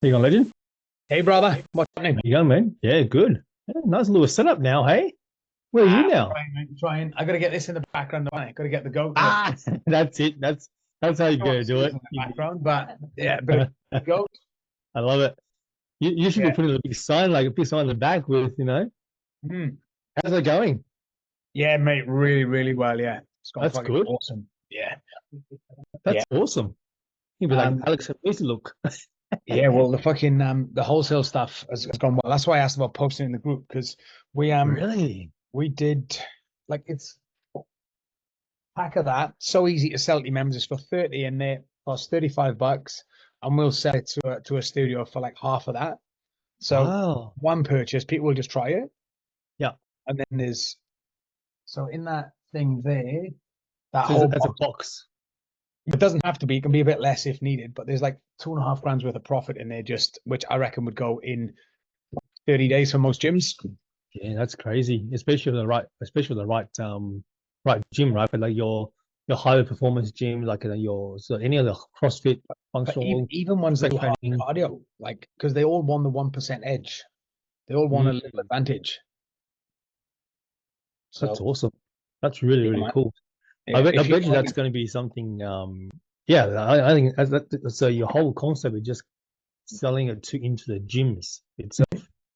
You going, legend? Hey brother, what's happening? How you going, man? Yeah, good. Yeah, nice little setup now, hey? Where are you now? Trying, mate, trying. I gotta get this in the background. I gotta get the goat. The Ah, that's it. That's how you gotta do Seals it. in the background, but yeah, but a goat. I love it. You should be Yeah. putting a big sign, like a big sign in the back with, Hmm. how's it going? Yeah, mate, really, really well. Yeah, it's gone That's fucking good. awesome. Yeah, yeah. That's awesome. You'd be like Um, Alex Amazing look. yeah. Well, the fucking the wholesale stuff has gone well. That's why I asked about posting in the group because we Really? we did like it's pack of that so easy to sell to your members. It's for 30 and they cost $35, and we'll sell it to a studio for like half of that. So Wow. one purchase, people will just try it. Yeah. And then there's so in that thing there, that So whole that's a box. box. It doesn't have to be, it can be a bit less if needed, but there's like 2.5 grams worth of profit in there, just which I reckon would go in 30 days for most gyms. Yeah, that's crazy. Especially with the right gym, right? But like your higher performance gym, like your so any other CrossFit But functional even ones that strength do hard training. cardio, like because they all want the 1% edge, they all want a Mm, little advantage. that's So awesome. That's really, yeah, really man. cool. Yeah, I if you bet you that's going to be something. Yeah, I think so. Your whole concept is just selling it to into the gyms itself.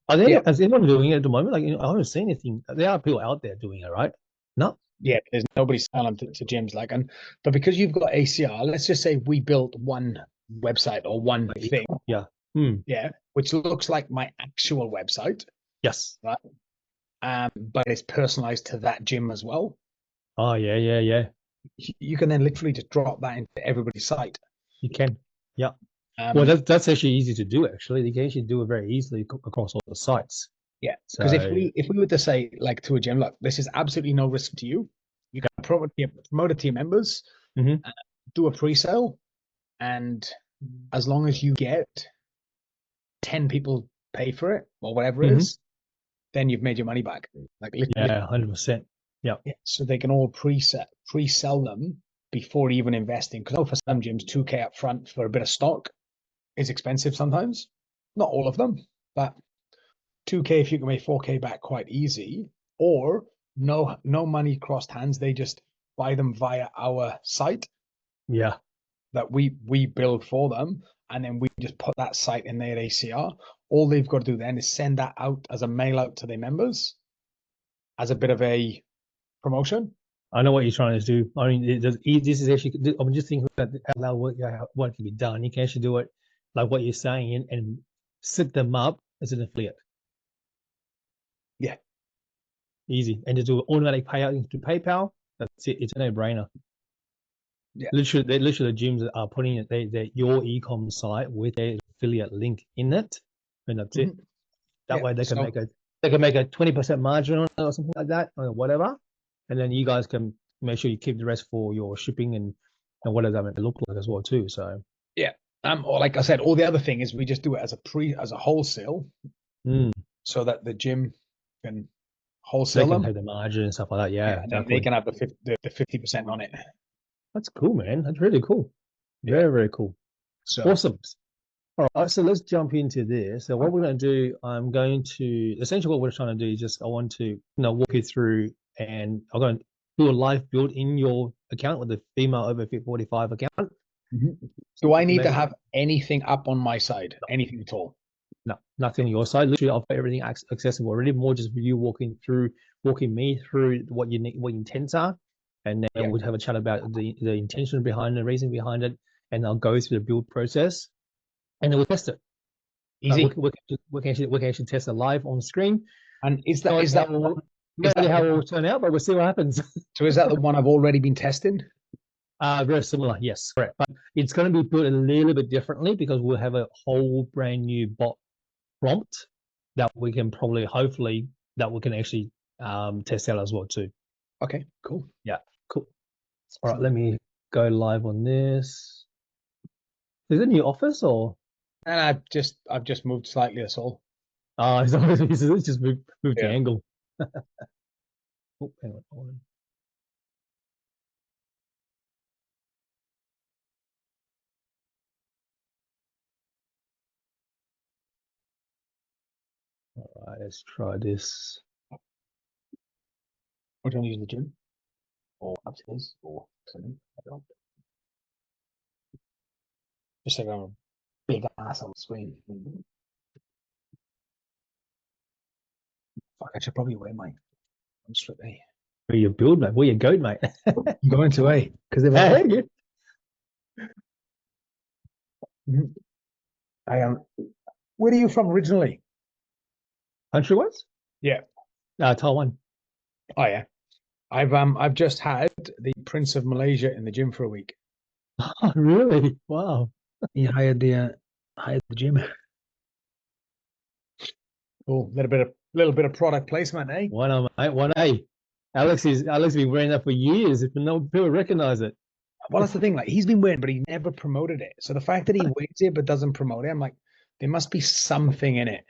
yeah, Is anyone doing it at the moment? Like, I haven't seen anything. There are people out there doing it, right? No. yeah, there's nobody selling to gyms like, and but because you've got ACR, let's just say we built one website or one Like, thing, yeah. Hmm. yeah, which looks like my actual website, Yes. right? But it's personalized to that gym as well. Oh yeah, yeah, yeah. You can then literally just drop that into everybody's site. You can. Yeah. Well, Um, that's actually easy to do. Actually, you can actually do it very easily across all the sites. yeah, because if So, we were to say like to a gym, look, this is absolutely no risk to you. You can promote it to your members, hmm uh, do a pre-sale, and as long as you get 10 people pay for it or whatever it hmm is, then you've made your money back. Like literally, yeah, 100%. Yeah, yeah. So they can all pre-sell them before even investing. Because for some gyms, 2K up front for a bit of stock is expensive sometimes. Not all of them, but 2K if you can make 4K back quite easy, or no money crossed hands. They just buy them via our site yeah. that we build for them, and then we just put that site in their ACR. All they've got to do then is send that out as a mail out to their members as a bit of a promotion. I know what you're trying to do. I mean, this is actually. I'm just thinking about how what can be done. You can actually do it like what you're saying and set them up as an affiliate. Yeah, Easy, and to do automatic payout into PayPal. That's it. It's a no-brainer. yeah. Literally, the gyms are putting it your e-com site with their affiliate link in it, and that's it. Mhm. That Yeah. way So they can make a 20% margin on it or something like that or whatever, and then you guys can make sure you keep the rest for your shipping and what does that look like as well too. So yeah. Or like I said, all the other thing is we just do it as a wholesale mm, so that the gym can they wholesale can them. take the margin and stuff like that. Yeah, Yeah, and then they definitely. can have the 50% on it. That's cool, man. That's really cool. Yeah. Very, very cool. So Awesome. All right, so let's jump into this. So what we're going to do, I'm going to essentially what we're trying to do is just I want to walk you through, and I'm going to do a live build in your account with the female over 45 account. mhm. So Do we I can need to make have anything up on my side? Anything at all? no, nothing on your side. Literally, I've got everything accessible already. More just you walking me through what you need, what your intents are, and then Yeah. we'll have a chat about the intention behind the reason behind it, and I'll go through the build process, and then we'll test it. Like Easy. we can actually test it live on screen. And is No that is idea that how one, no is that idea the how it will one, turn out, but we'll see what happens. so is that the one I've already been testing? Very similar, yes, correct. But it's going to be built a little bit differently because we'll have a whole brand new bot prompt that we can probably, hopefully, that we can actually test out as well too. Okay, cool. Yeah, cool. All right, let me go live on this. Is it a new office or? And I've just moved slightly, that's all. It's just move the Yeah. angle. Oh, hang on. Hold on. let's try this. What do you want to use in the gym? Or upstairs or something? I don't know. Just like I'm a big ass on the screen. Fuck, I should probably wear my strip A. Where you build, mate? Where you go, mate? I'm going to A because they've Hey, you I am. Where are you from originally? country wise? Yeah. Taiwan. Oh yeah. I've just had the Prince of Malaysia in the gym for a week. Oh, really? Wow. He hired the gym. Cool. Little bit of product placement, eh? One on, mate. One A. Alex has been wearing that for years. If no people recognize it. Well, that's the thing. Like he's been wearing, but he never promoted it. So the fact that he wears it but doesn't promote it, I'm like, there must be something in it.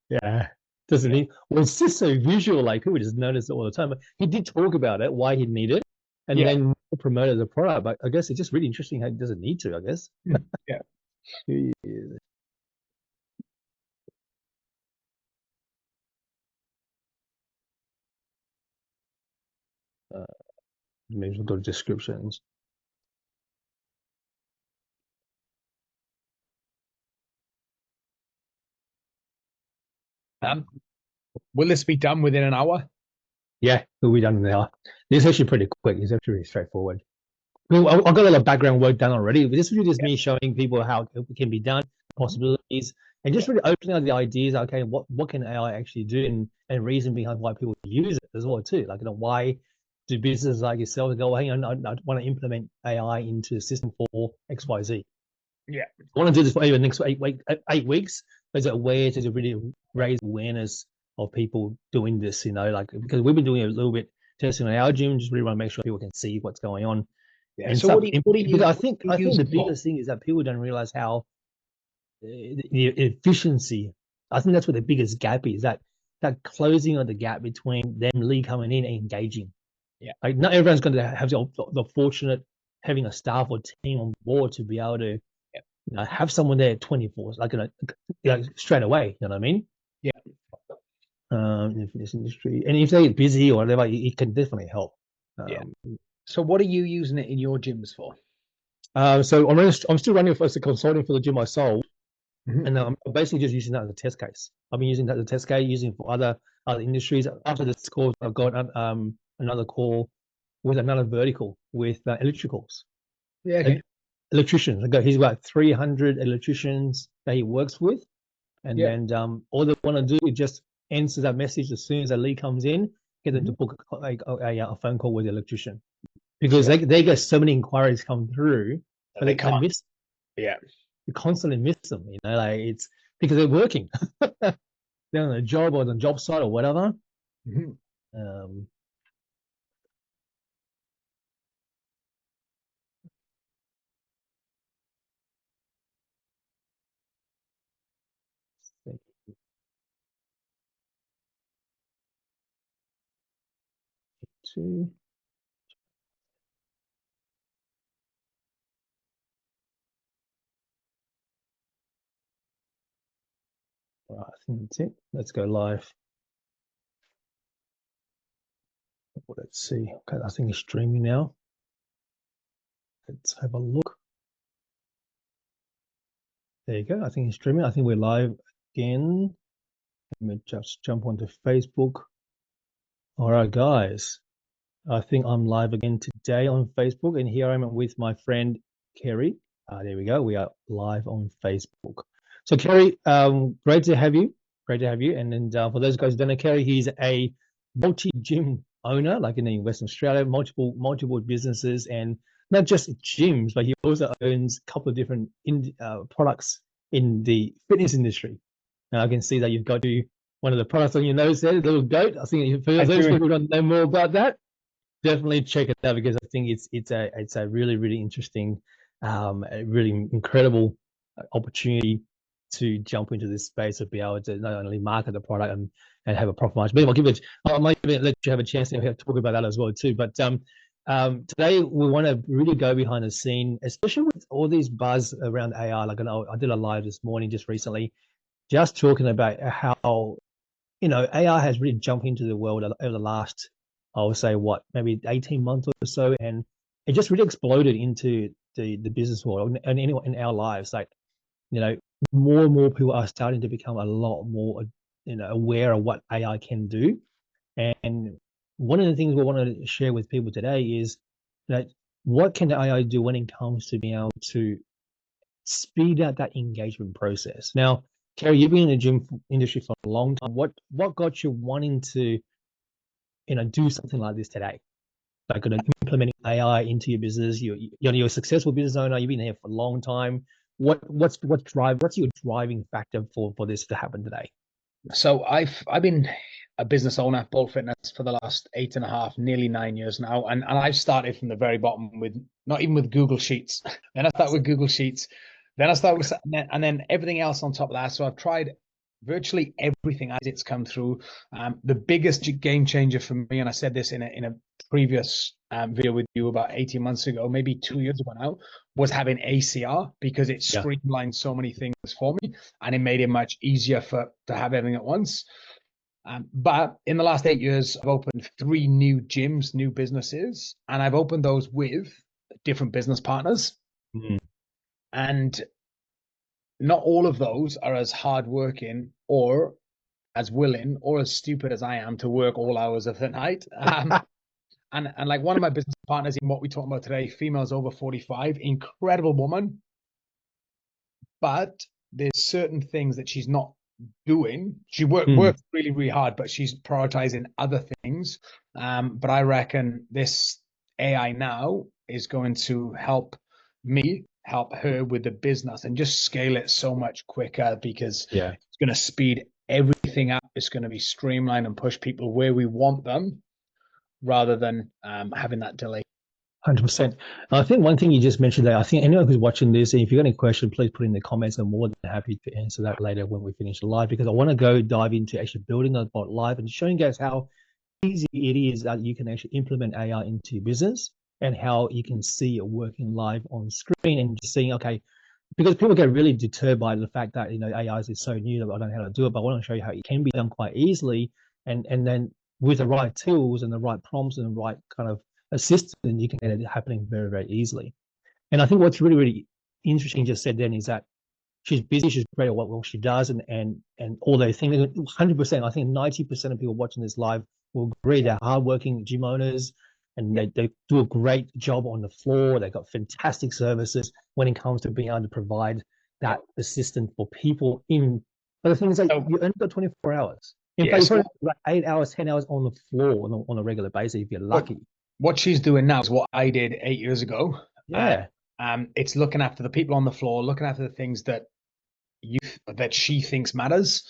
Yeah. Doesn't he? Well, it's just so visual. Like people just notice it all the time. But he did talk about it, why he'd need it, and Yeah. then promote it as a product. But I guess it's just really interesting how he doesn't need to. I guess. Yeah. 2 years. Maybe we'll go to descriptions. Will this be done within an hour? Yeah, we'll be done now. This is actually pretty quick. It's actually really straightforward. Well, I've got a lot of background work done already. This is really just me showing people how it can be done, possibilities, and just really opening up the ideas. Okay, what can AI actually do, and reason behind why people use it as well too. Like, why do businesses like yourself go, well, hang on, I want to implement AI into the system for XYZ. Yeah. I want to do this for even next 8 weeks. Is it a way to really raise awareness of people doing this? Like because we've been doing it a little bit testing in our gym, just really want to make sure people can see what's going on. Yeah. And So what do you because I think use the it for? biggest thing is that people don't realize how the efficiency. I think that's what the biggest gap is, that closing of the gap between them lead coming in and engaging. Yeah. Like not everyone's going to have the fortunate having a staff or team on board to be able to have someone there 24, like straight away. You know what I mean? Yeah. In this industry, and if they get busy or whatever, it can definitely help. Yeah. So what are you using it in your gyms for? So I'm still running as a consulting for the gym I sold, and I'm basically just using that as a test case. I've been using that as a test case, using it for other industries. After this course, I've got another call with another vertical with electricals. Yeah. Okay. Electricians. He's got 300 electricians that he works with, and then all they want to do is just answer that message as soon as a lead comes in, get them to book a phone call with the electrician, because they get so many inquiries come through, but they can't miss. Yeah. You constantly miss them, like it's because they're working. They're on a job or on the job site or whatever. Um, two. All right, I think that's it. Let's go live. Let's see. Okay, I think it's streaming now. Let's have a look. There you go. I think it's streaming. I think we're live again. Let me just jump onto Facebook. All right, guys. I think I'm live again today on Facebook, and here I'm with my friend Kerry. There we go. We are live on Facebook. So Kerry, great to have you. Great to have you. And then for those guys who don't know Kerry, he's a multi-gym owner, like in Western Australia, multiple businesses, and not just gyms, but he also owns a couple of different products in the fitness industry. And I can see that you've got one of the products on your nose there, the little goat. I think for those people who don't know more about that, definitely check it out, because I think it's a really interesting, a really incredible opportunity to jump into this space of be able to not only market the product and have a profit margin. But I might let you have a chance to talk about that as well too. But today we want to really go behind the scene, especially with all these buzz around AI. Like I did a live this morning just recently, just talking about how AI has really jumped into the world over the last, I would say, what, maybe 18 months or so, and it just really exploded into the business world and in our lives. Like, you know, more and more people are starting to become a lot more, aware of what AI can do. And one of the things we want to share with people today is that what can AI do when it comes to being able to speed up that engagement process. Now, Kerry, you've been in the gym industry for a long time. What got you wanting to, do something like this today? Like, implementing AI into your business. You're a successful business owner. You've been here for a long time. What's your driving factor for this to happen today? So I've been a business owner, Ball Fitness, for the last 8.5, nearly 9 years now, and I've started from the very bottom with not even with Google Sheets. Then I started with Google Sheets, then I started with and then everything else on top of that. So I've tried virtually everything as it's come through. The biggest game changer for me, and I said this in a previous video with you about 18 months ago, maybe 2 years ago now, was having ACR, because it Yeah. streamlined so many things for me and it made it much easier to have everything at once. But in the last 8 years, I've opened 3 new gyms, new businesses, and I've opened those with different business partners. Mm. And not all of those are as hardworking or as willing or as stupid as I am to work all hours of the night. And like one of my business partners in what we talk about today, females over 45, incredible woman, but there's certain things that she's not doing. She Mm. works really, really hard, but she's prioritizing other things. But I reckon this AI now is going to help me help her with the business and just scale it so much quicker, because Yeah. it's going to speed everything up. It's going to be streamlined and push people where we want them rather than having that delay. 100%. I think one thing you just mentioned there, I think anyone who's watching this, and if you've got any question, please put in the comments. I'm more than happy to answer that later when we finish the live, because I want to go dive into actually building the bot live and showing guys how easy it is that you can actually implement AI into your business and how you can see it working live on screen and just seeing, okay, because people get really deterred by the fact that AI is so new that I don't know how to do it, but I want to show you how it can be done quite easily, and then with the right tools and the right prompts and the right kind of assistant, you can get it happening very, very easily. And I think what's really, really interesting just said then is that she's busy, she's great at what she does, and all those things. 100%, I think 90% of people watching this live will agree they're hardworking gym owners, and they do a great job on the floor. They've got fantastic services when it comes to being able to provide that assistance for people in. But the thing is, like, So you only got 24 hours. In fact, yeah, you so probably like 8 hours, 10 hours on the floor on a regular basis if you're what lucky. what she's doing now is what I did 8 years ago. And Yeah. it's looking after the people on the floor, looking after the things you that she thinks matters,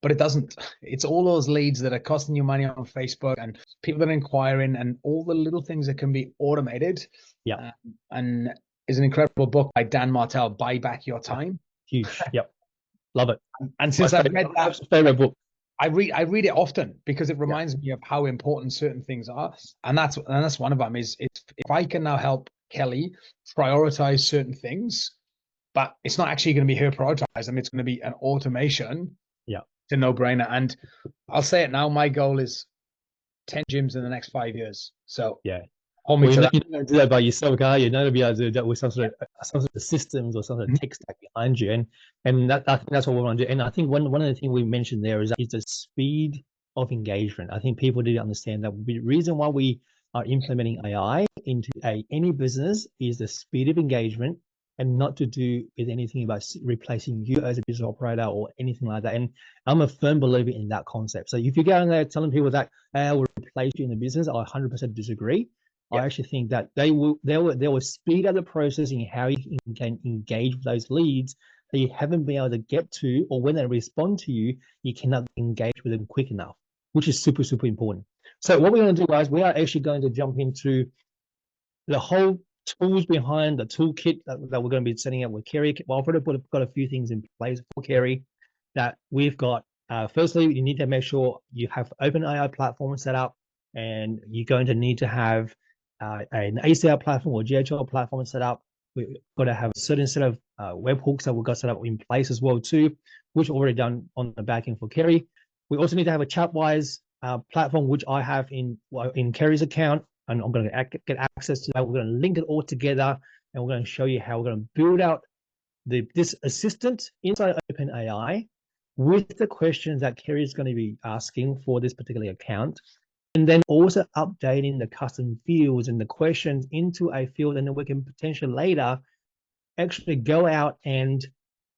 but it doesn't. It's all those leads that are costing you money on Facebook and people that are inquiring and all the little things that can be automated. Yeah. Um, and is an incredible book by Dan Martell, Buy Back Your Yeah. Time. Huge. Yep. Love it. And My since I've favorite, read that, favorite book. I read it often because it Yeah. reminds me of how important certain things are, and that's one of them. Is it's if I can now help Kelly prioritize certain things, but it's not actually going to be her prioritize them. It's going to be an automation. Yeah. It's a no-brainer. And I'll say it now, my goal is 10 gyms in the next 5 years. So Yeah. hold me Well, to that. you're not going to do that by yourself, are you? You're not going to be able to do that with some sort of systems or some sort of tech stack behind you. And I think that's what we want to do. And I think one of the things we mentioned there is the speed of engagement. I think people need to understand that the reason why we are implementing AI into any business is the speed of engagement, and not to do with anything about replacing you as a business operator or anything like that. And I'm a firm believer in that concept. So if you go in there telling people that AI will replace you in the business, I 100% disagree. Yeah. I actually think that they will speed up the process in how you can engage with those leads that you haven't been able to get to, or when they respond to you, you cannot engage with them quick enough, which is super, super important. So what we're going to do, guys, we are actually going to jump into the whole tools behind the toolkit that we're going to be setting up with Kerry. Well, I've already got a few things in place for Kerry that we've got. Firstly, you need to make sure you have OpenAI platform set up, and you're going to need to have an ACR platform or GHL platform set up. We've got to have a certain set of webhooks that we've got set up in place as well too, which are already done on the back end for Kerry. We also need to have a ChatWise platform, which I have in Kerry's account, and I'm going to get access to that. We're going to link it all together, and we're going to show you how we're going to build out this assistant inside OpenAI with the questions that Kerry is going to be asking for this particular account, and then also updating the custom fields and the questions into a field, and then we can potentially later actually go out and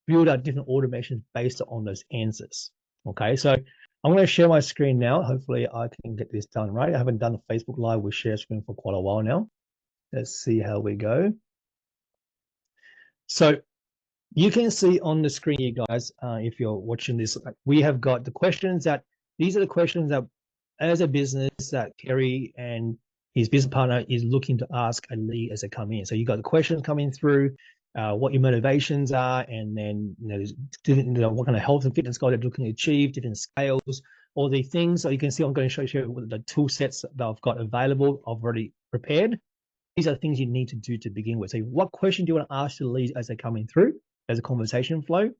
build out different automations based on those answers. Okay, so I'm going to share my screen now. Hopefully I can get this done right. I haven't done a Facebook Live with share screen for quite a while now. Let's see how we go. So you can see on the screen here, guys, if you're watching this, we have got the questions these are the questions that as a business that Kerry and his business partner is looking to ask a lead as they come in. So you got the questions coming through, what your motivations are, and then what kind of health and fitness goal they're looking to achieve, different scales, all these things. So you can see I'm going to show you the tool sets that I've got available. I've already prepared. These are the things you need to do to begin with. So what question do you want to ask the leads as they're coming through, as a conversation flow?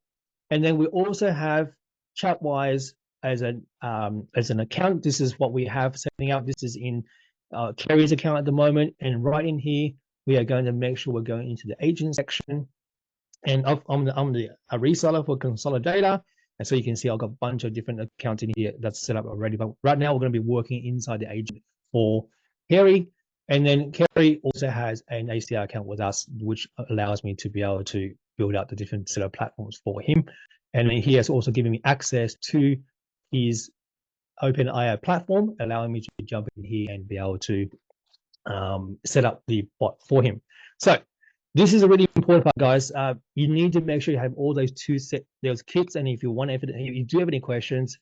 And then we also have ChatWise as an account. This is what we have setting up. This is in Kerry's account at the moment. And right in here, we are going to make sure we're going into the agent section. And I'm a reseller for Consolidator. And so you can see I've got a bunch of different accounts in here that's set up already. But right now, we're going to be working inside the agent for Kerry. And then Kerry also has an ACR account with us, which allows me to be able to build out the different set of platforms for him. And he has also given me access to his OpenAI platform, allowing me to jump in here and be able to set up the bot for him. So this is a really important part, guys. You need to make sure you have all those those kits. And if you want, if you do have any questions,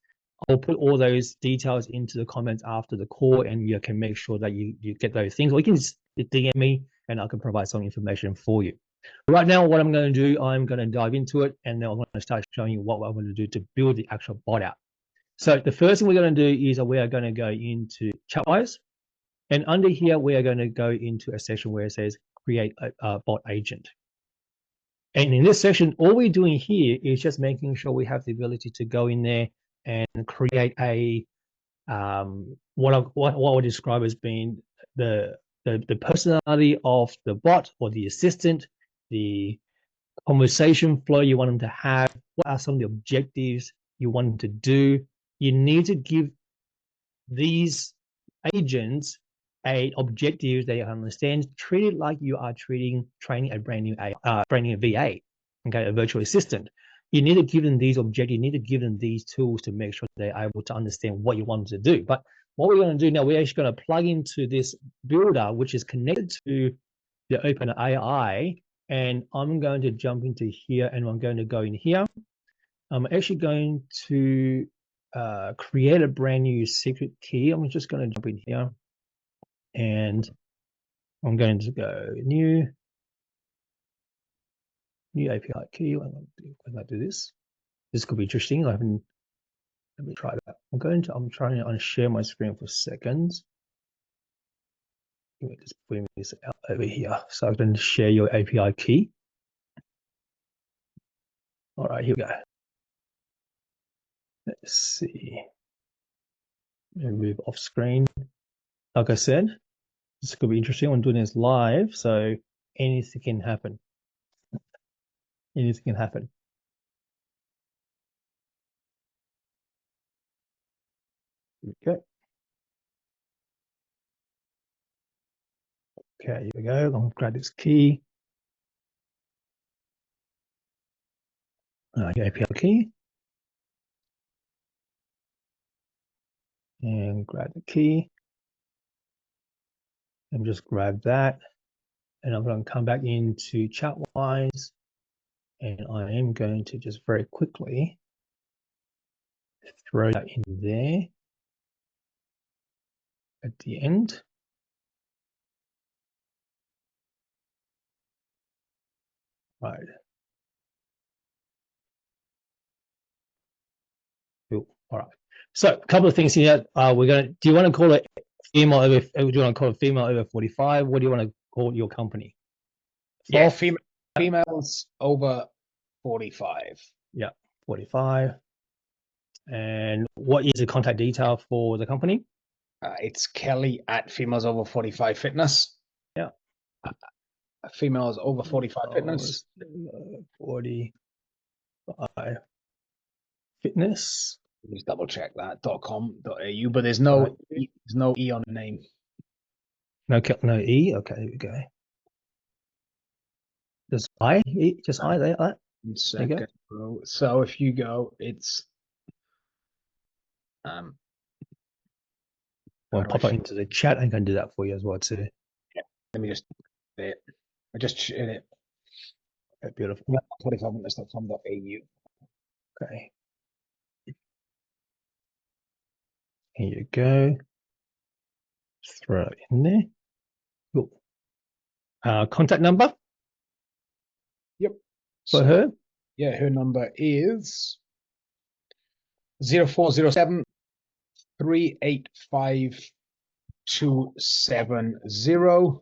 I'll put all those details into the comments after the call, and you can make sure that you get those things. Or you can just DM me, and I can provide some information for you. Right now, what I'm going to do, I'm going to dive into it, and then I'm going to start showing you what I'm going to do to build the actual bot out. So the first thing we're going to do is we are going to go into ChatWise, and under here, we are going to go into a section where it says create a bot agent. And in this section, all we're doing here is just making sure we have the ability to go in there and create a what I would describe as being the personality of the bot or the assistant, the conversation flow you want them to have, what are some of the objectives you want them to do. You need to give these agents a objective they understand. Treat it like you are training a brand new training a VA, okay, a virtual assistant. You need to give them these objectives. You need to give them these tools to make sure they're able to understand what you want them to do. But what we're going to do now, we're actually going to plug into this builder, which is connected to the OpenAI, and I'm going to jump into here, and I'm going to go in here. I'm actually going to create a brand new secret key. I'm just going to jump in here, and I'm going to go new API key. When I do this, this could be interesting. Let me try that. I'm trying to unshare my screen for seconds. Let me just bring this out over here. So I'm going to share your API key. All right, here we go. Let's see. Move off screen. Like I said, this could be interesting. I'm doing this live, so anything can happen. Anything can happen. Okay. Okay, here we go. I'm going to grab this key. API key. And grab the key. And just grab that. And I'm going to come back into ChatWise. And I am going to just very quickly throw that in there at the end. Right. Cool. All right. So a couple of things here. Do you want to call it female over? Do you want to call it female over 45? What do you want to call your company? Yeah, females over 45. Yeah, 45. And what is the contact detail for the company? It's Kelly at Females Over 45 Fitness. Yeah. Females Over 45 Fitness. 45 Fitness. Just double check that .com.au, but there's no E on the name. No E. Okay, here we go. Just I. Just I there. Right? One second, bro. So if you go, it's I'll pop it into the chat. I can do that for you as well too. Yeah. Let me just I just shared it. Okay, beautiful. 45minutes.com.au. Okay. Here you go. Throw it in there. Cool. Contact number? Yep. For her? Yeah, her number is 0407 385 270.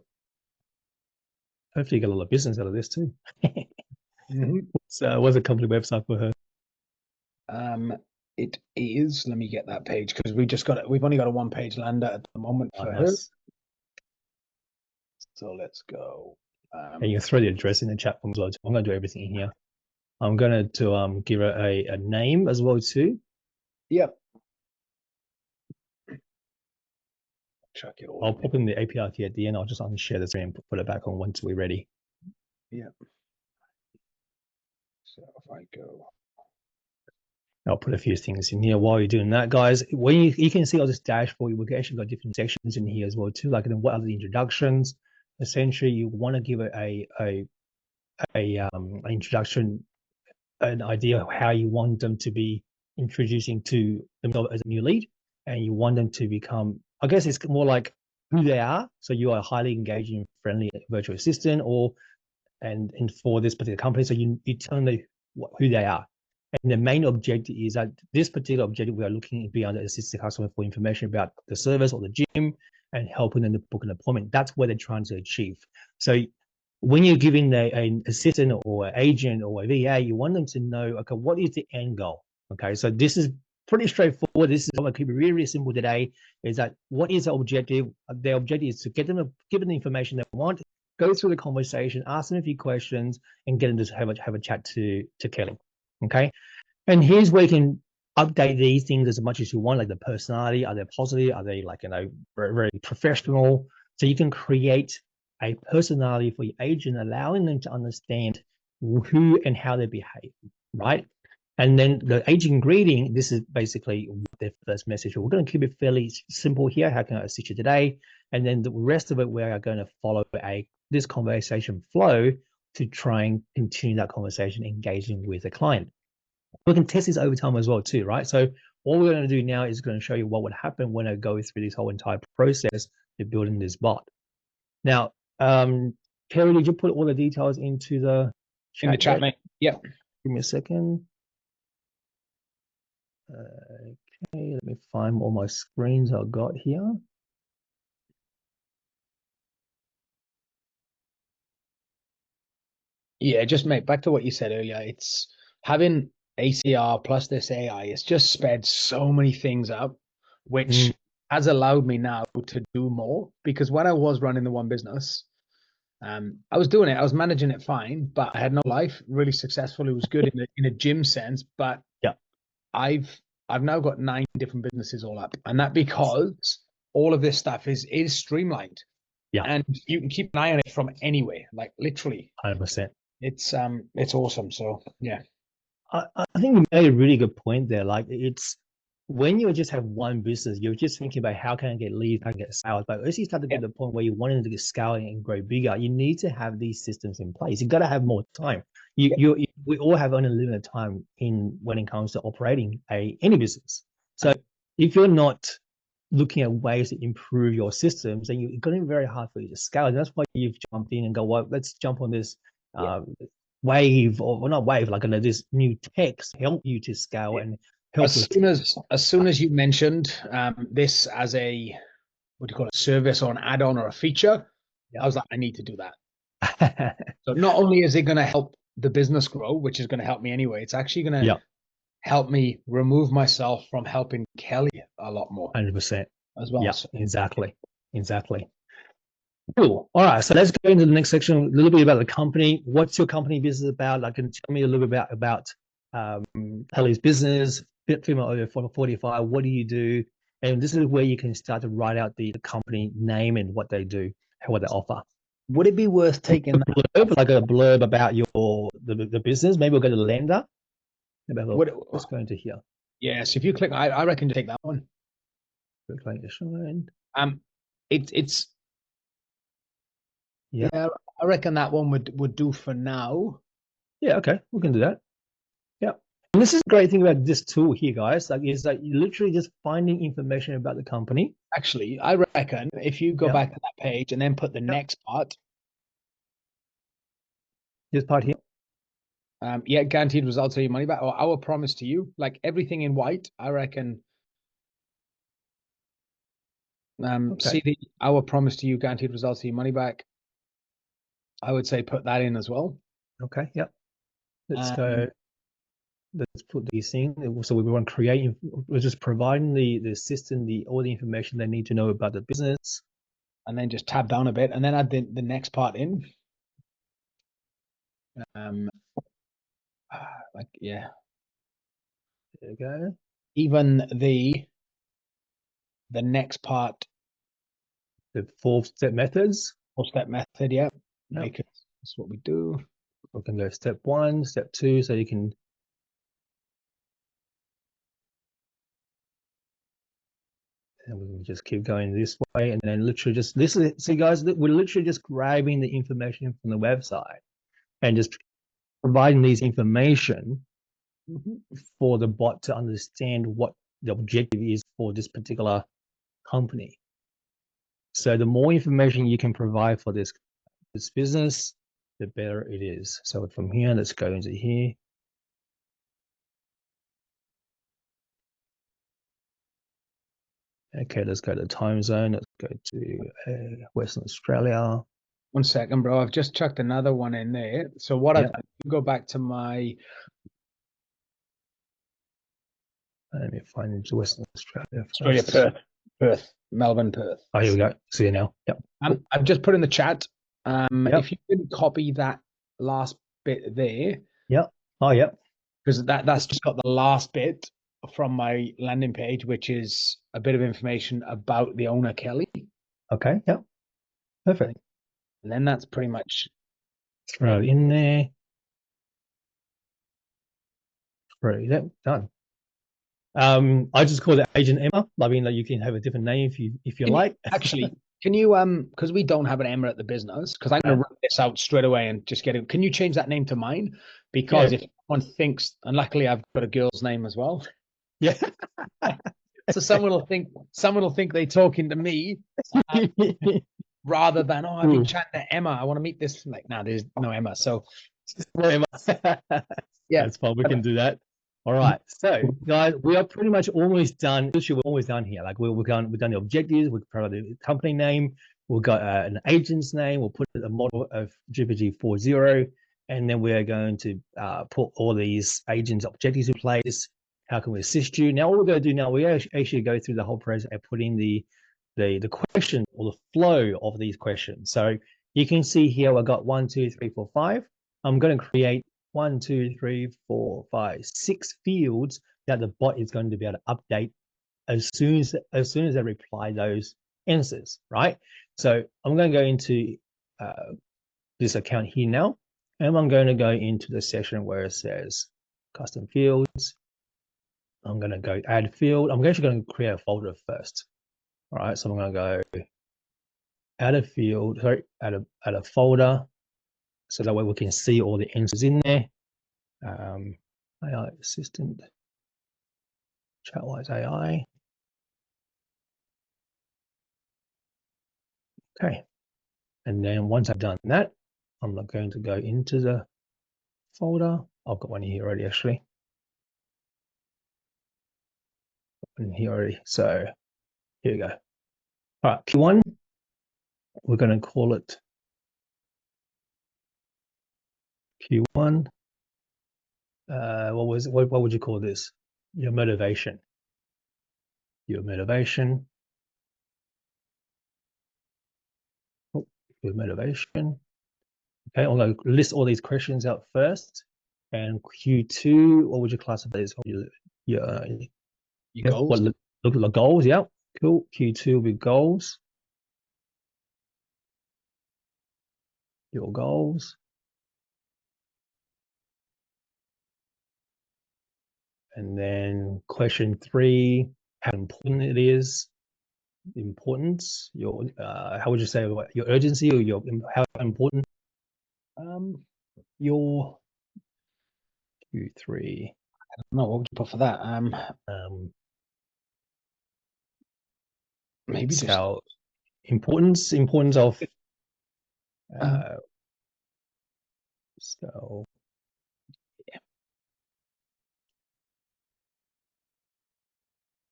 Hopefully you get a lot of business out of this too. Mm-hmm. So what's the company website for her? It is, let me get that page because we've only got a one-page lander at the moment for her. So let's go. And you can throw the address in the chat room as well. I'm going to do everything in here. I'm going to give her a name as well too. Yep. Chuck it all. I'll pop in the API key at the end. I'll just unshare the screen and put it back on once we're ready. Yep. So if I go. I'll put a few things in here while you're doing that, guys. When you can see all this dashboard, we've actually got different sections in here as well too. Like, then what are the introductions? Essentially, you want to give it an introduction, an idea of how you want them to be introducing to themselves as a new lead, and you want them to become. I guess it's more like who they are. So you are a highly engaging, friendly virtual assistant, and for this particular company. So you tell them who they are. And the main objective is that this particular objective, we are looking to be able to assist the customer for information about the service or the gym and helping them to book an appointment. That's what they're trying to achieve. So when you're giving an assistant or an agent or a VA, you want them to know, okay, what is the end goal? Okay, so this is pretty straightforward. This is going to keep it really, really simple today, is that what is the objective? The objective is to give them the information they want, go through the conversation, ask them a few questions, and get them to have a chat to Kelly. Okay, and here's where you can update these things as much as you want, like the personality. Are they positive? Are they very, very professional? So you can create a personality for your agent, allowing them to understand who and how they behave, right? And then the agent greeting, this is basically their first message. We're going to keep it fairly simple here. How can I assist you today? And then the rest of it, we are going to follow this conversation flow to try and continue that conversation, engaging with the client. We can test this over time as well too, right? So all we're going to do now is going to show you what would happen when I go through this whole entire process of building this bot. Now, Kerry, did you put all the details into the chat? In the chat, mate. Yep. Give me a second. Okay, let me find all my screens I've got here. Yeah, just mate, back to what you said earlier. It's having ACR plus this AI, it's just sped so many things up, which has allowed me now to do more. Because when I was running the one business, I was doing it, I was managing it fine, but I had no life, really successful. It was good in a gym sense, but yeah, I've now got 9 different businesses all up, and that because all of this stuff is streamlined. Yeah, and you can keep an eye on it from anywhere, like literally. 100%. It's awesome. So yeah. I think you made a really good point there. Like, it's when you just have one business, you're just thinking about how can I get leads, how can I get sales. But as you start to get to the point where you want to get scaling and grow bigger, you need to have these systems in place. You've got to have more time. We all have only limited time when it comes to operating any business. So if you're not looking at ways to improve your systems, then it's going to be very hard for you to scale. And that's why you've jumped in and go, well, let's jump on this wave, or not wave, like this new tech to help you to scale and help. As soon as you mentioned this as a, what do you call it, service or an add-on or a feature, I was like, I need to do that. So not only is it going to help the business grow, which is going to help me anyway, it's actually going to help me remove myself from helping Kelly a lot more 100%. as well. Yeah, So, exactly. Exactly. Cool. All right. So let's go into the next section. A little bit about the company. What's your company business about? Like, can you tell me a little bit about Kelly's business, female over 45. What do you do? And this is where you can start to write out the company name and what they do and what they offer. would it be worth taking that? Blurb, like a blurb about the business. Maybe we'll go to the lender. Would it, Let's go into here. yes, if you click, I reckon to take that one. Click to shine. Um, it's Yeah. yeah, I reckon that one would do for now. Yeah. Okay. We can do that. Yeah. And this is the great thing about this tool here, guys. Like, is that you're literally just finding information about the company. Actually, I reckon if you go Yeah. back to that page and then put the Yeah. next part, This part here. yeah, guaranteed results or your money back, or our promise to you, like everything in white, I reckon. Okay. See the our promise to you, guaranteed results or your money back. I would say put that in as well. Okay. Yeah. Let's Um, go. Let's put these in. So we want to create. We're just providing the system all the information they need to know about the business. and then just tab down a bit, and then add the next part in. Um, like yeah, There you go. even the next part, The 4-step methods. 4-step method, yeah, Yep. because that's what we do. We can go step 1, step 2, so you can. And we can just keep going this way, and then literally just listen. See, guys, we're literally just grabbing the information from the website and just providing these information for the bot to understand what the objective is for this particular company. So the more information you can provide for this business, the better it is. So from here, let's go into here. Okay, let's go to time zone. Let's go to Western Australia. 1 second, bro. I've just chucked another one in there. So what Yep. I've done, go back to my. Let me find Western Australia Australia, first. Perth, Melbourne, Perth. Oh, here we go. See you now. Yep. I've just put in the chat. Yep. If you can copy that last bit there, Yep. Oh, yep. because that's just got the last bit from my landing page, which is a bit of information about the owner, Kelly. Okay. Yep. Perfect. And then that's pretty much. Throw it in there. Yep. Done. I just call it Agent Emma. I mean, like, you can have a different name if you like. Actually, can you because we don't have an Emma at the business, because I'm gonna rip this out straight away and just get it. Can you change that name to mine? Because if someone thinks, and luckily I've got a girl's name as well. Yeah. So someone will think they're talking to me rather than, oh, I've been chatting to Emma. I want to meet this. Like, no, there's no Emma. So yeah, That's fine. We can do that. All right. So, guys, we are pretty much almost done. Literally, we're almost done here. Like, we've done the objectives. We've provided the company name. We've got an agent's name. We'll put a model of GPT 4.0, and then we're going to put all these agents' objectives in place. How can we assist you? Now, what we're going to do now, we actually go through the whole process and put in the question or the flow of these questions. So you can see here, I've got 1, 2, 3, 4, 5. I'm going to create 1, 2, 3, 4, 5, 6 fields that the bot is going to be able to update as soon as they reply those answers, right? So I'm going to go into this account here now, and I'm going to go into the section where it says custom fields. I'm going to go add field. I'm actually going to create a folder first. All right, so I'm going to go add a field, sorry, add a folder, so that way we can see all the answers in there. AI assistant, ChatWise AI. Okay, and then once I've done that, I'm not going to go into the folder. I've got one here already, actually. In here already. So here we go. All right, Q1. We're going to call it Q1. what would you call this? Your motivation. Your motivation. Oh, your motivation. Okay, I'm going to list all these questions out first. And Q2, what would you classify as your Your goals. what look at the goals? Yeah, cool. Q2 will be goals. Your goals. And then question 3, how important it is. Importance. Your how would you say your urgency or your how important? Your Q3. no, what would you put for that? Maybe It's just how importance of um, uh so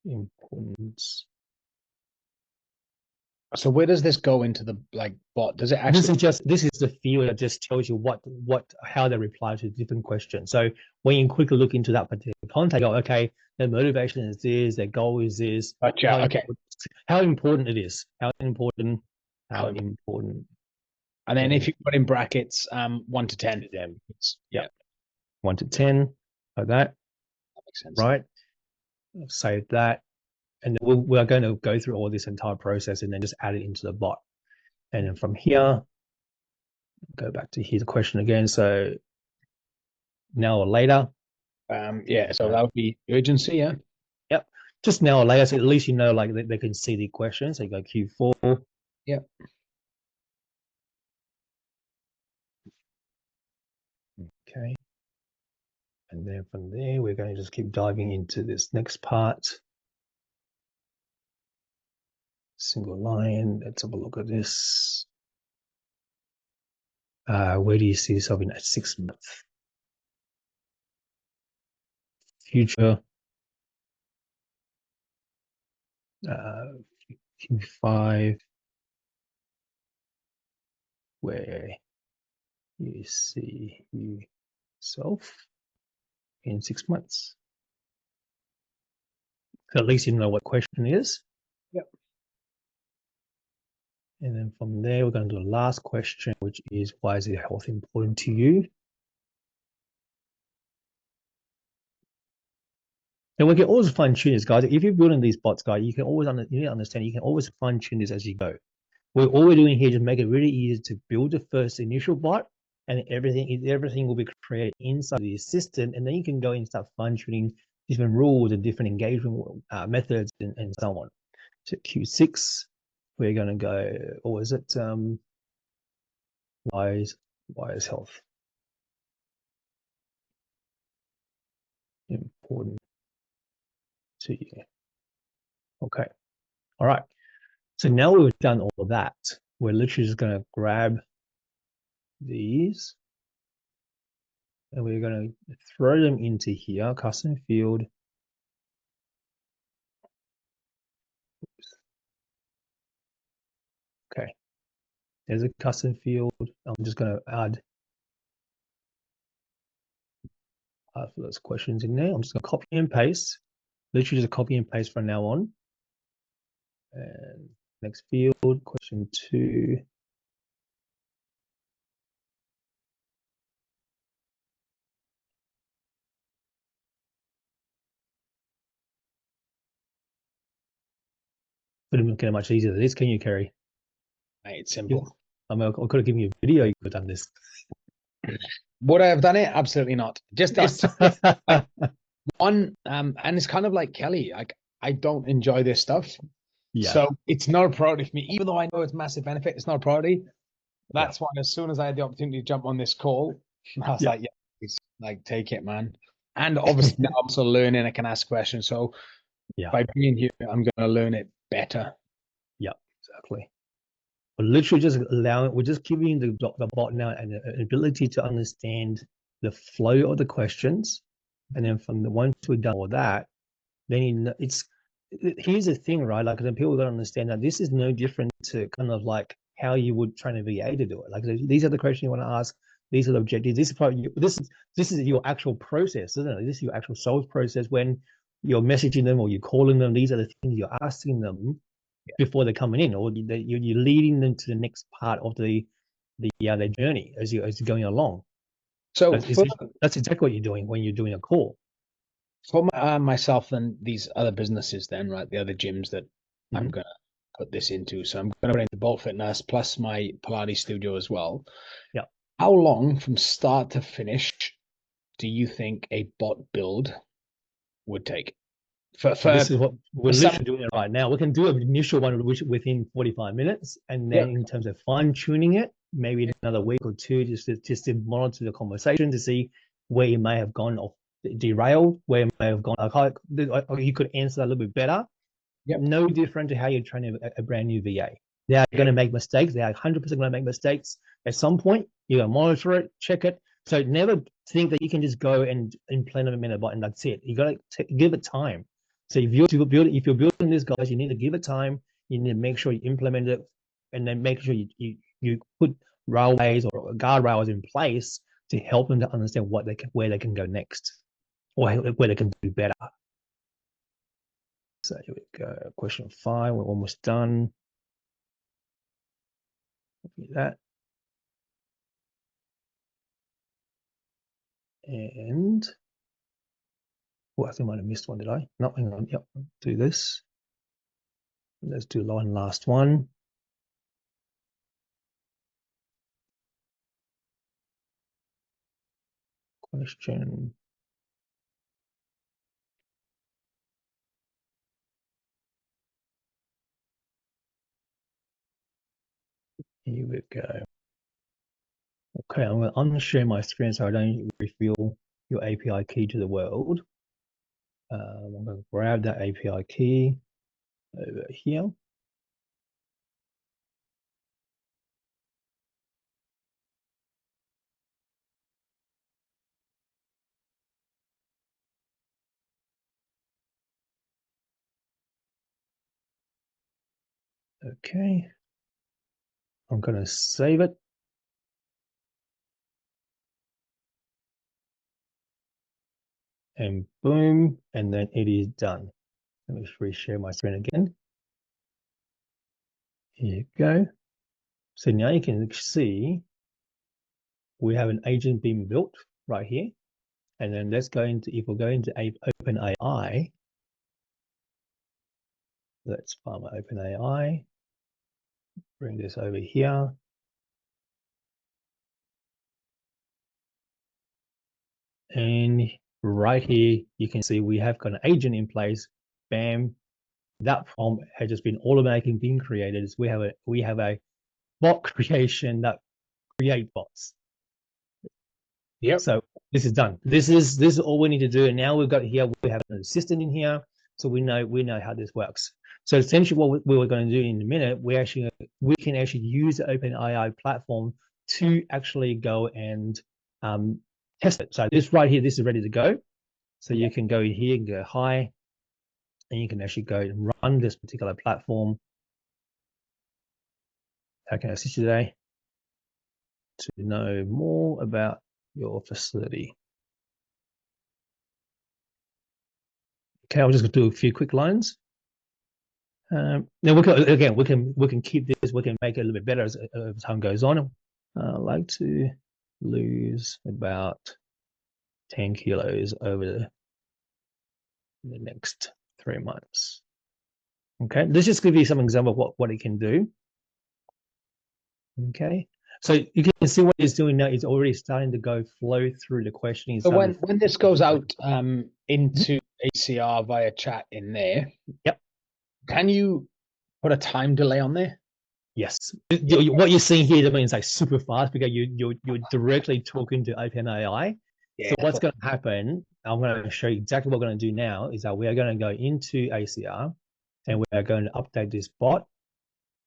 importance. so where does this go into the bot? Does it This actually? is the field that just tells you how they reply to different questions. So when you quickly look into that particular content, go, okay, their motivation is this, their goal is this, Gotcha. Okay. how important it is, how important, How how important And then if and you put in brackets, 1 to 10. to them. Yeah, Yep. 1 to 10, like that, that makes sense. right? Save that. And then we're going to go through all this entire process and then just add it into the bot. And then from here, go back to here's the question again. So now or later. Yeah, so that would be urgency, yeah. Yep. Just now or later. So at least you know like they can see the question. So you go Q4. Yeah. Okay. And then from there, we're going to just keep diving into this next part. Single line. Let's have a look at this. Where do you see yourself in a 6 month future? Q5, where you see yourself in 6 months. So at least you know what question is. Yep. And then from there, we're going to do the last question, which is why is health important to you? And we can always fine tune this, guys. If you're building these bots, guys, you can always understand you can always fine tune this as you go. All we're doing here is make it really easy to build the first initial bot, and everything will be created inside the assistant, and then you can go and start fine tuning different rules and different engagement methods and so on. So Q6, we're going to go, or is it why is health important to you? Okay. All right. So now we've done all of that, we're literally just going to grab these and we're going to throw them into here, custom field. Okay. There's a custom field. I'm just going to add those questions in there. I'm just going to copy and paste, literally just copy and paste from now on. And next field, question 2. Couldn't make it much easier than this, can you, Kerry? It's simple. I mean, I could have given you a video. You could have done this. Would I have done it? Absolutely not. Just this. And it's kind of like Kelly. I don't enjoy this stuff. Yeah. So it's not a priority for me, even though I know it's massive benefit. It's not a priority. That's why as soon as I had the opportunity to jump on this call, I was like, yeah, please, take it, man. And obviously now I'm also learning. I can ask questions. So by being here, I'm going to learn it better. Yeah, exactly. We're literally just we're just giving the bot now an ability to understand the flow of the questions. And then from the once we've done all that, then here's the thing, right? Like then people gotta understand that this is no different to kind of like how you would train a VA to do it. Like these are the questions you want to ask These are the objectives. This is your actual process, isn't it? This is your actual sales process when you're messaging them or you're calling them. These are the things you're asking them before they're coming in, or you're leading them to the next part of their journey as you're going along. So That's exactly what you're doing when you're doing a call. for myself and these other businesses, then, right, the other gyms that I'm gonna put this into. So I'm gonna put into Bolt Fitness plus my Pilates studio as well. Yeah. How long from start to finish do you think a bot build would take? This is what we're some, literally doing right now. We can do an initial one within 45 minutes, and then in terms of fine tuning it, maybe another week or two, just to monitor the conversation to see where you may have gone off derailed, where you may have gone. You could answer that a little bit better. Yep. No different to how you're training a brand new VA. They are going to make mistakes. They are 100% going to make mistakes. At some point, you're going to monitor it, check it. So never think that you can just go and implement a bot and that's it. You got to give it time. So if you're building this, guys, you need to give it time. You need to make sure you implement it, and then make sure you put railways or guardrails in place to help them to understand where they can go next, or where they can do better. So here we go. Question 5. We're almost done. That. And I think I might have missed one, did I? No, hang on. Yep. Do this. Let's do one last one. Question. Here we go. Okay, I'm going to unshare my screen so I don't reveal your API key to the world. I'm going to grab that API key over here. Okay. I'm going to save it. And boom, and then it is done. Let me reshare my screen again. Here you go. So now you can see we have an agent being built right here. And then let's go into, if we're going to OpenAI, let's find my OpenAI, bring this over here. And right here, you can see we have got an agent in place. Bam, that prompt has just been automatically being created. So we have a bot creation that create bots. Yep. So this is done. This is all we need to do. And now we have an assistant in here, so we know how this works. So essentially, what we were going to do in a minute, we can actually use the OpenAI platform to actually go and test it. So this right here, this is ready to go. So you can go here and go hi, and you can actually go and run this particular platform. How can I assist you today? To know more about your facility. Okay, I'm just going to do a few quick lines. Now we can keep this. We can make it a little bit better as time goes on. I like to lose about 10 kilos over the next 3 months. Okay, let's just give you some example of what it can do. Okay, so you can see what it's doing now. It's already starting to flow through the questioning. So when this goes out into ACR via chat in there, yep, can you put a time delay on there? Yes. What you're seeing here means like super fast because you're directly talking to OpenAI. Yeah, so what's going to happen, I'm going to show you exactly what we're going to do now, is that we are going to go into ACR and we are going to update this bot,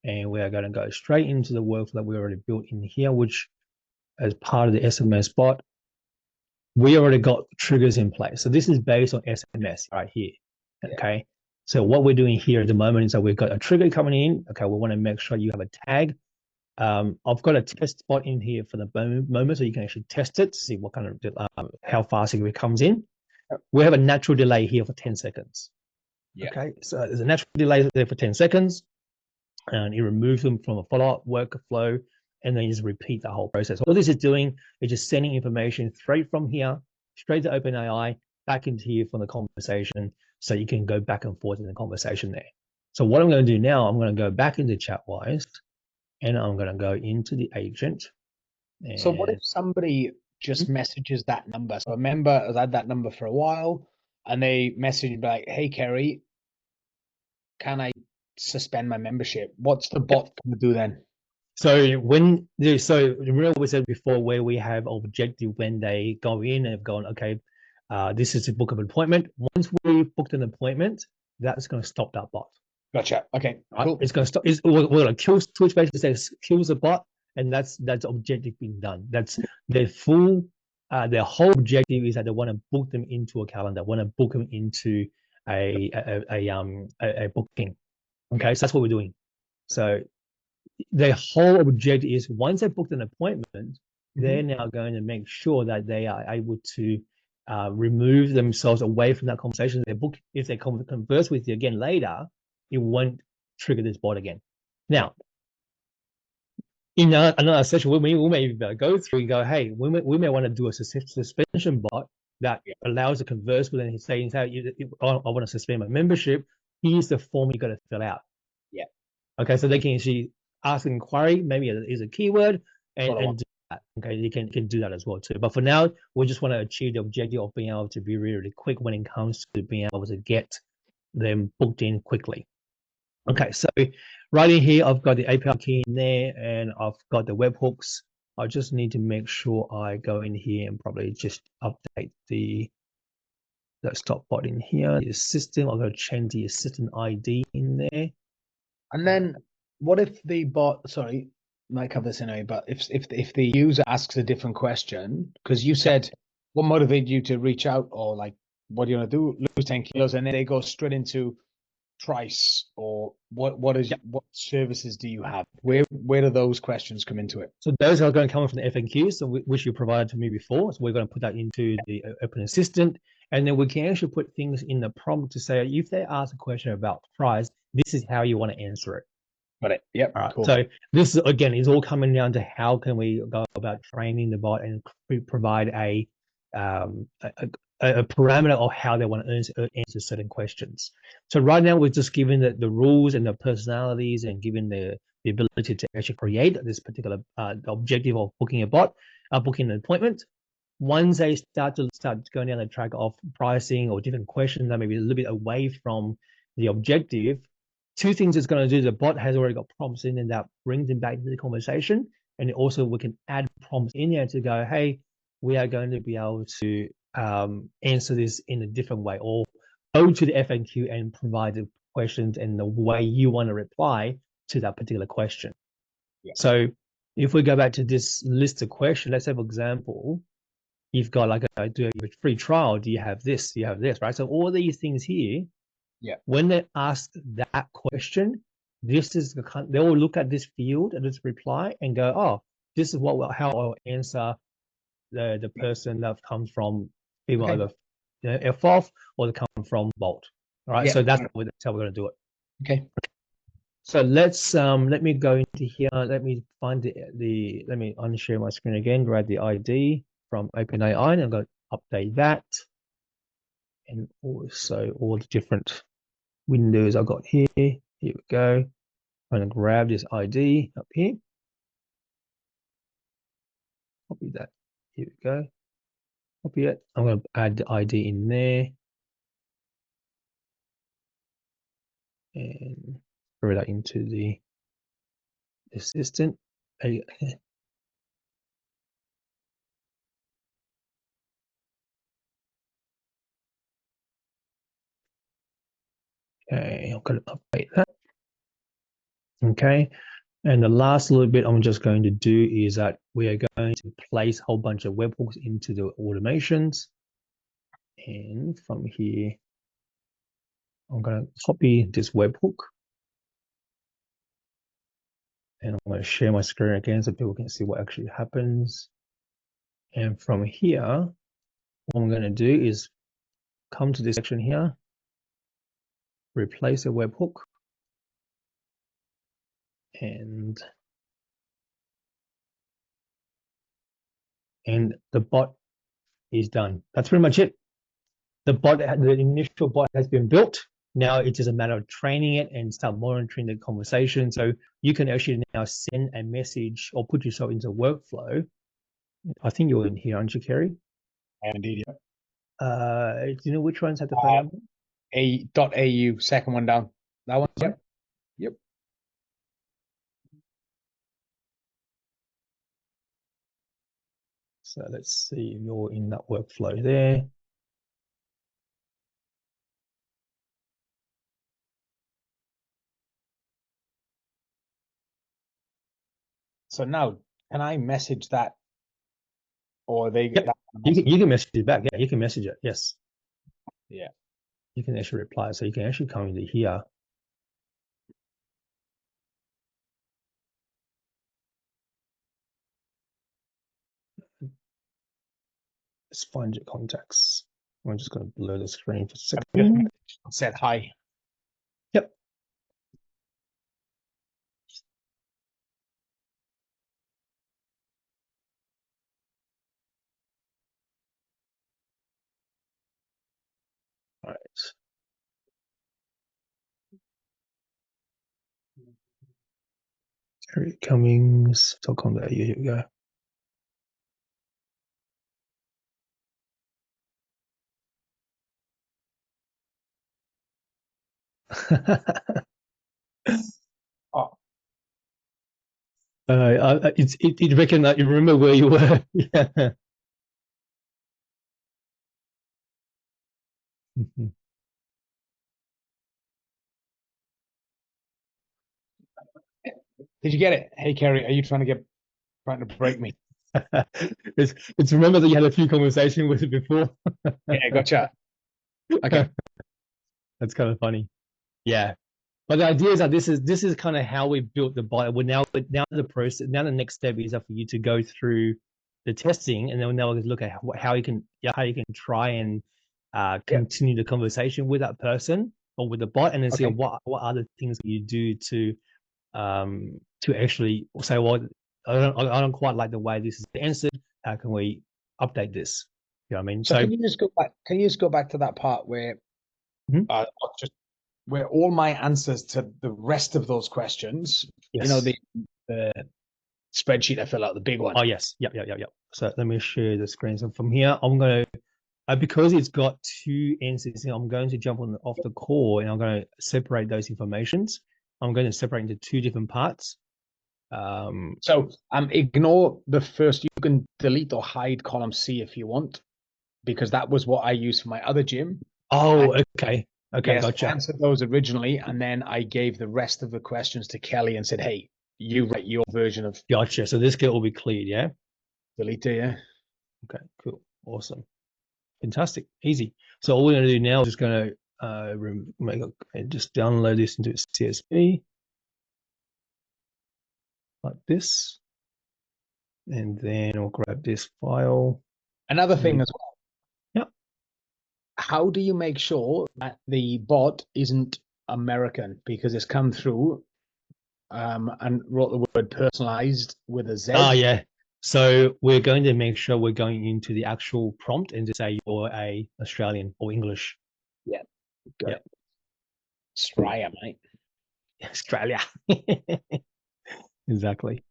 and we are going to go straight into the workflow that we already built in here, which as part of the SMS bot, we already got triggers in place. So this is based on SMS right here. Okay. Yeah. So what we're doing here at the moment is that we've got a trigger coming in. Okay, we want to make sure you have a tag I've got a test bot in here for the moment, so you can actually test it to see what kind of how fast it comes in. We have a natural delay here for 10 seconds. Yeah. Okay, so there's a natural delay there for 10 seconds, and you remove them from a follow-up workflow, and then you just repeat the whole process. All this is doing is just sending information straight from here, straight to OpenAI, back into here from the conversation, so you can go back and forth in the conversation there. So what I'm going to do now, I'm going to go back into ChatWise, and I'm going to go into the agent. So what if somebody just messages that number? So a member has had that number for a while, and they message like, "Hey, Kerry, can I suspend my membership?" What's the bot going to do then? So remember we said before where we have objective when they go in and have gone, okay, this is to book an appointment. Once we've booked an appointment, that's going to stop that bot. Gotcha. Okay, Right? cool. It's going to stop. We're going to kill Twitch basically says kills the bot, and that's objective being done. That's their full, their whole objective is that they want to book them into a calendar, want to book them into a booking. Okay, so that's what we're doing. So their whole objective is once they booked an appointment, they're now going to make sure that they are able to remove themselves away from that conversation. They book if they converse with you again later, it won't trigger this bot again. Now, in another session, we may go through and go, hey, we may want to do a suspension bot that allows to converse with them and say, I want to suspend my membership. Here's the form you got to fill out. Yeah. Okay, so they can actually ask an inquiry, maybe is a keyword, and do that. Okay, you can do that as well too. But for now, we just want to achieve the objective of being able to be really, really quick when it comes to being able to get them booked in quickly. Okay, so right in here, I've got the API key in there, and I've got the webhooks. I just need to make sure I go in here and probably just update the stop bot in here. The system, I've got to change the assistant ID in there. And then what if the bot, sorry, might cover this anyway, but if the user asks a different question, because you said what motivated you to reach out, or like what do you want to do, lose 10 kilos, and then they go straight into price, or what services do you have? Where do those questions come into it? So those are going to come from the FAQs, so which you provided to me before. So we're going to put that into the Open Assistant, and then we can actually put things in the prompt to say if they ask a question about price, this is how you want to answer it. Got it. Yep. All right. Cool. So this is all coming down to how can we go about training the bot and provide a parameter of how they want to answer certain questions. So right now we're just given the rules and the personalities and given the ability to actually create this particular objective of booking a bot, booking an appointment. Once they start going down the track of pricing or different questions that may be a little bit away from the objective, two things it's going to do. The bot has already got prompts in, and that brings them back into the conversation. And also we can add prompts in there to go, hey, we are going to be able to answer this in a different way, or go to the FAQ and provide the questions and the way you want to reply to that particular question. Yeah. So if we go back to this list of questions, let's say, for example, you've got like do you have a free trial? Do you have this? Do you have this? Right? So all these things here, when they ask that question, this is they will look at this field and this reply and go, oh, this is how I'll answer the person that comes from people either F-off or they come from Bolt. All right, so that's how we're going to do it. Okay. So let me go into here. Let me find let me unshare my screen again, grab the ID from OpenAI, and I'm going to update that. And also all the different windows I've got here. Here we go. I'm going to grab this ID up here. Copy that. Here we go. Copy it. I'm going to add the ID in there. And throw that into the assistant. Okay, I'm going to update that. Okay. And the last little bit I'm just going to do is that we are going to place a whole bunch of webhooks into the automations. And from here, I'm going to copy this webhook. And I'm going to share my screen again so people can see what actually happens. And from here, what I'm going to do is come to this section here, replace a webhook, and the bot is done. That's pretty much it. The initial bot has been built. Now it's just a matter of training it and start monitoring the conversation. So you can actually now send a message or put yourself into workflow. I think you're in here, aren't you, Kerry? Indeed. Do you know which ones have the phone number? .au, second one down. That one. Yep. Yep. So let's see if you're in that workflow there. So now, can I message that, or they Yep. that You can message it back. Yeah, you can message it. Yes. Yeah. You can actually reply. So you can actually come into here. Let's find your contacts. I'm just going to blur the screen for a second. Said hi. Yep. All right. Kerry Cummings.com.au. Here we go. Oh, it reckon that you remember where you were. Yeah. did you get it? Hey, Kerry, are you trying to break me? It's remember that you had a few conversations with it before. Yeah, gotcha. Okay. That's kind of funny. Yeah. But the idea is that this is kind of how we built the bot. Now the process, now the next step is for you to go through the testing, and then now we look at how you can try and Yeah. continue the conversation with that person or with the bot, and then see Okay. what other things you do to actually say, well, I don't quite like the way this is answered. How can we update this? You know what I mean? So can you just go back? Can you just go back to that part where Mhm. just where all my answers to the rest of those questions, Yes. you know, the spreadsheet I fill out, the big one. Oh yes, yep. So let me share the screen. So from here, I'm gonna because it's got two answers, I'm going to jump off the call and I'm going to separate those informations. I'm going to separate into two different parts. So ignore the first. You can delete or hide column C if you want, because that was what I used for my other gym. Oh, okay. Okay, Yes, I gotcha. answered those originally, and then I gave the rest of the questions to Kelly and said, "Hey, you write your version of Gotcha. So this will be cleared, yeah? delete it." Yeah. Okay, cool. Awesome. Fantastic. Easy. So all we're going to do now is just going to just download this into CSV like this. And then we'll grab this file. Another thing as well. Yep. How do you make sure that the bot isn't American because it's come through and wrote the word personalized with a Z? Ah, yeah. So we're going to make sure we're going into the actual prompt and to say you're a Australian or English. Yeah, got Yeah. it. Australia, mate. Australia. Exactly.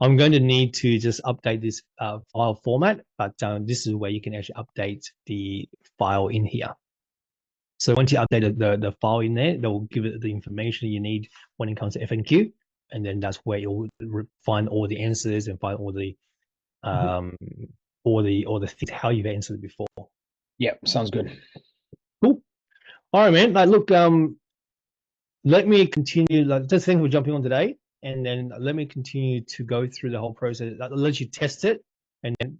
I'm going to need to just update this file format, but this is where you can actually update the file in here. So once you update the file in there, that will give it the information you need when it comes to FNQ, and then that's where you'll find all the answers and find all the things how you've answered before. Yeah, sounds good. Cool. All right, man. Like, look, let me continue. Like, just thanks for jumping on today, and then let me continue to go through the whole process. I'll let you test it, and then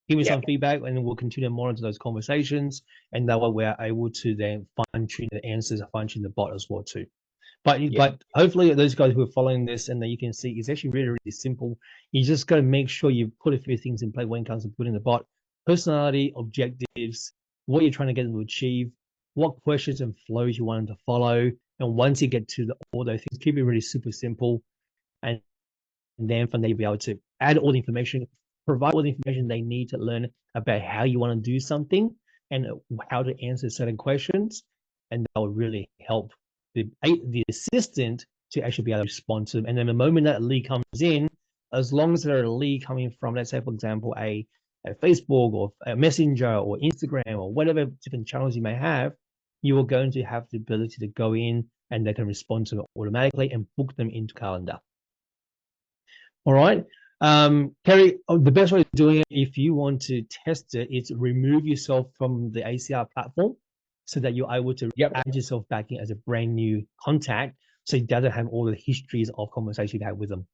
give me some feedback, and then we'll continue to monitor those conversations, and that way we're able to then fine tune the answers, fine tune the bot as well too. But Yeah. but hopefully those guys who are following this and that you can see it's actually really, really simple. You just got to make sure you put a few things in play when it comes to putting the bot. Personality, objectives, what you're trying to get them to achieve, what questions and flows you want them to follow. And once you get to all those things, keep it really super simple. And then from there, you'll be able to add all the information, provide all the information they need to learn about how you want to do something and how to answer certain questions. And that will really help the assistant to actually be able to respond to them. And then the moment that lead comes in, as long as there's a lead coming from, let's say, for example, a Facebook or a Messenger or Instagram or whatever different channels you may have, you are going to have the ability to go in and they can respond to it automatically and book them into calendar. All right. Kerry, the best way of doing it, if you want to test it, is remove yourself from the ACR platform so that you're able to add yourself back in as a brand new contact so it doesn't have all the histories of conversation you had with them.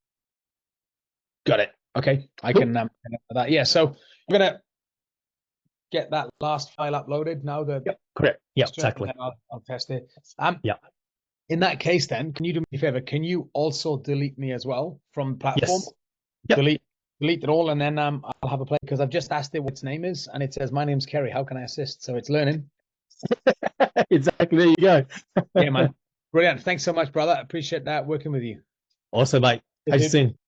Got it. Okay. I can that. Yeah. So I'm going to get that last file uploaded now. Correct. Yeah, exactly. I'll test it. Yeah. In that case, then, can you do me a favor? Can you also delete me as well from the platform? Yes. Yep. Delete it all, and then I'll have a play because I've just asked it what its name is, and it says, "My name's Kerry. How can I assist?" So it's learning. Exactly. There you go. Yeah, man. Brilliant. Thanks so much, brother. I appreciate that working with you. Awesome, mate. Catch you soon.